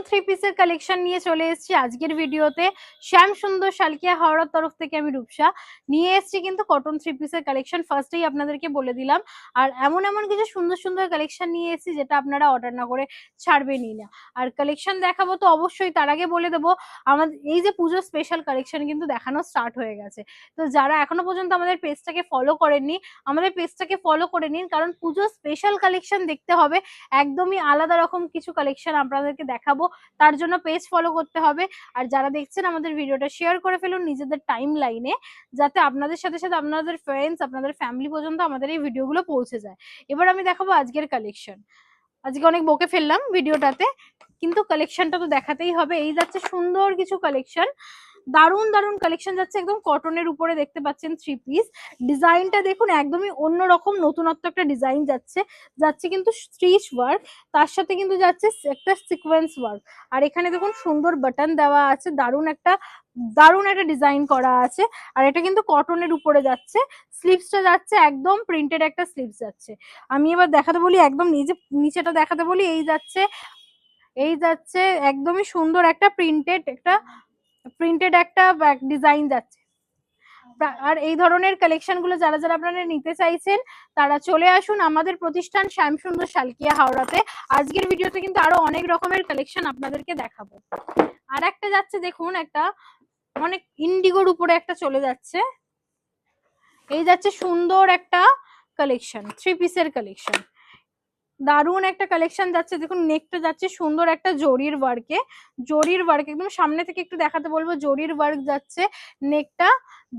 Three পিসের collection নিয়ে চলে এসেছি আজকের ভিডিওতে। শ্যাম সুন্দর শালকিয়া হাওড়ার তরফ থেকে আমি রূপসা নিয়ে এসেছি কিন্তু কটন থ্রি পিসের কালেকশন ফার্স্টেই আপনাদেরকে বলে দিলাম। আর এমন এমন কিছু সুন্দর সুন্দর কালেকশন নিয়ে এসেছি যেটা আপনারা অর্ডার না করে ছাড়বেনই না। আর কালেকশন দেখাবো তো অবশ্যই, তার আগে বলে দেবো আমাদের এই যে পুজোর স্পেশাল কালেকশন কিন্তু দেখানো স্টার্ট হয়ে গেছে। তো যারা এখনো পর্যন্ত আমাদের পেজটাকে ফলো করেননি, আমাদের পেজটাকে ফলো করে নিন, কারণ পুজোর স্পেশাল কালেকশন দেখতে হবে, একদমই আলাদা রকম কিছু কালেকশন আপনাদেরকে দেখাবো, তার জন্য পেজ ফলো করতে হবে। আর যারা দেখছেন আমাদের ভিডিওটা শেয়ার করে ফেলুন নিজেদের টাইম লাইনে, যাতে আপনাদের সাথে সাথে আপনাদের ফ্রেন্ডস, আপনাদের ফ্যামিলি পর্যন্ত আমাদের এই ভিডিওগুলো পৌঁছে যায়। এবার আমি দেখাবো আজকের কালেকশন। আজকে অনেক বকে ফেললাম ভিডিওটাতে, কিন্তু কালেকশনটা তো দেখাতেই হবে। এই যাচ্ছে সুন্দর কিছু কালেকশন, দারুন দারুন কালেকশন যাচ্ছে, একদম কটনের উপরে দেখতে পাচ্ছেন থ্রি পিস। ডিজাইনটা দেখুন একদমই অন্যরকম, নতুনত্ব একটা ডিজাইন যাচ্ছে, যাচ্ছে কিন্তু স্টিচ ওয়ার্ক, তার সাথে কিন্তু যাচ্ছে একটা সিকোয়েন্স ওয়ার্ক। আর এখানে দেখুন সুন্দর বাটন দেওয়া আছে, দারুন একটা ডিজাইন করা আছে। আর এটা কিন্তু কটনের উপরে যাচ্ছে, স্লিভসটা যাচ্ছে একদম প্রিন্টেড একটা স্লিভস যাচ্ছে। আমি এবার দেখাতে বলি একদম নিচেটা দেখাতে বলি। এই যাচ্ছে একদমই সুন্দর একটা প্রিন্টেড একটা ডিজাইন যাচ্ছে। আর এই ধরনের কালেকশন গুলো যারা যারা আপনারা নিতে চাইছেন তারা চলে আসুন আমাদের প্রতিষ্ঠান শ্যামসুন্দর শালকিয়া হাওড়াতে। আজকের ভিডিওতে কিন্তু আরো অনেক রকমের কালেকশন আপনাদেরকে দেখাবো। আর একটা যাচ্ছে দেখুন, একটা অনেক ইন্ডিগোর উপরে একটা চলে যাচ্ছে। এই যাচ্ছে সুন্দর একটা কালেকশন, থ্রি পিসের কালেকশন, দারুন একটা কালেকশন যাচ্ছে। দেখুন নেকটা যাচ্ছে সুন্দর একটা জরির ওয়ার্কে একদম সামনে থেকে একটু দেখাতে বলবো। জরির ওয়ার্ক যাচ্ছে, নেকটা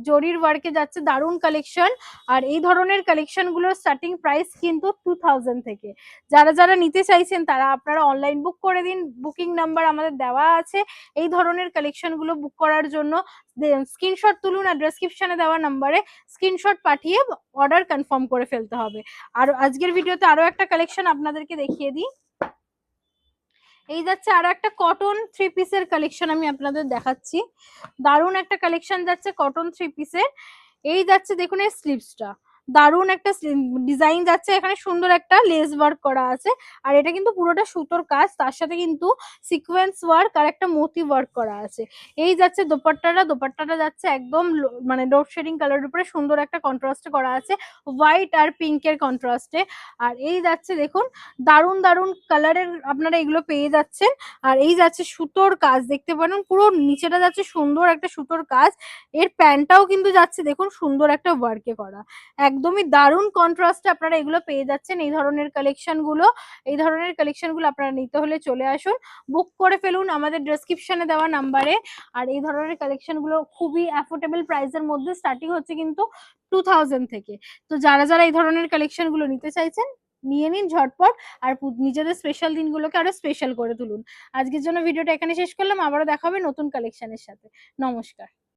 জরির ওয়ার্কে যাচ্ছে, দারুন কালেকশন। আর এই ধরনের কালেকশন গুলোর স্টার্টিং প্রাইস কিন্তু 2000 থেকে। যারা যারা নিতে চাইছেন তারা আপনারা অনলাইন বুক করে দিন, বুকিং নাম্বার আমাদের দেওয়া আছে। এই ধরনের কালেকশন গুলো বুক করার জন্য স্ক্রিনশট তুলুন আর ডেসক্রিপশনে দেওয়া নাম্বারে স্ক্রিনশট পাঠিয়ে অর্ডার কনফার্ম করে ফেলতে হবে। আর আজকের ভিডিওতে আরো একটা কালেকশন আপনাদেরকে দেখিয়ে দিই। এই যাচ্ছে আরো একটা কটন থ্রি পিসের কালেকশন আমি আপনাদের দেখাচ্ছি। দারুন একটা কালেকশন যাচ্ছে কটন থ্রি পিসের। এই যাচ্ছে দেখুন এর স্লিভসটা, দারুন একটা ডিজাইন যাচ্ছে, এখানে সুন্দর একটা লেস ওয়ার্ক করা আছে। আর এটা কিন্তু পুরোটা সুতোর কাজ, তার সাথে কিন্তু সিকোয়েন্স ওয়ার্ক আর একটা মোতি ওয়ার্ক করা আছে। এই যাচ্ছে দোপাট্টাটা যাচ্ছে একদম মানে ডট শেডিং কালারের উপরে সুন্দর একটা কন্ট্রাস্টে করা আছে, হোয়াইট আর পিঙ্কের কন্ট্রাস্টে। আর এই যাচ্ছে দেখুন দারুন দারুন কালারের আপনারা এগুলো পেয়ে যাচ্ছেন। আর এই যাচ্ছে সুতোর কাজ, দেখতে পারেন পুরো নিচেটা যাচ্ছে সুন্দর একটা সুতোর কাজ। এর প্যান্টটাও কিন্তু যাচ্ছে দেখুন সুন্দর একটা ওয়ার্কে করা, একদমই দারুন কন্ট্রাস্টে আপনারা এগুলো পেয়ে যাচ্ছেন। এই ধরনের কালেকশনগুলো আপনারা নিতে হলে চলে আসুন, বুক করে ফেলুন আমাদের ডেসক্রিপশনে দেওয়া নাম্বারে। আর এই ধরনের কালেকশনগুলো খুবই অ্যাফোর্ডেবল প্রাইসের মধ্যে স্টার্টিং হচ্ছে কিন্তু 2000 থেকে। তো যারা যারা এই ধরনের কালেকশনগুলো নিতে চাইছেন নিয়ে নিন ঝটপট, আর নিজেদের স্পেশাল দিনগুলোকে আরো স্পেশাল করে তুলুন। আজকের জন্য ভিডিওটা এখানে শেষ করলাম, আবারও দেখা হবে নতুন কালেকশনের সাথে। নমস্কার।